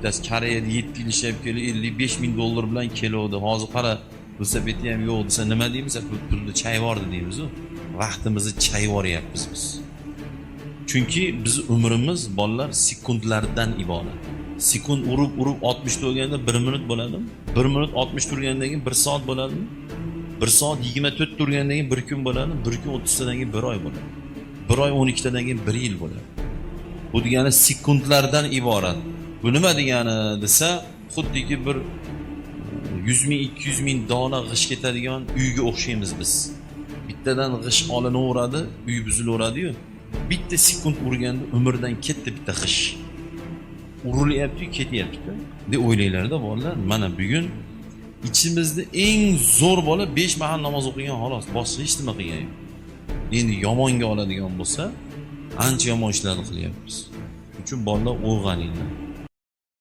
bittasi Koreyada 7 yil ishlab kelib 55 ming dollar bilan keluvdi. Hozir qara, velosipedi ham yo'q desa nima deymiz? Pulni chayvordi deymiz-ku. Vaqtimizni chayvoryapmiz biz. Chunki biz umrimiz bolalar sekundlardan iborat. Sekund urib 60 turganda 1 minut bo'ladimi? 1 minut 60 turgandan keyin 1 soat bo'ladimi? 1 soat 24 turgandan keyin 1 kun bo'ladimi? 1 kun 30 tadan keyin 1 oy bo'ladi. 1 oy 12 tadan keyin 1 yil bo'ladi. Bu degani sekundlardan iborat. Bu nima degani desa, xuddiki bir 100 ming 200 ming dona g'ish ketadigan uyga o'xshaymiz biz. Bittadan g'ish olinaveradi, uy buzilaveradi-yu. Bitta sekund urganda umrdan ketdi bitta g'ish. Urilyapti-yu, ketyapti deb o'ylanglar-da bolalar. Mana bugun ichimizda eng zo'r bola 5 mahal namoz o'qigan xolos, boshqa hech nima qilgan yo'q. Endi yomonga oladigan bo'lsa, ancha yomon ishlarni qilyapmiz. Shuning uchun bolalar o'rganinglar.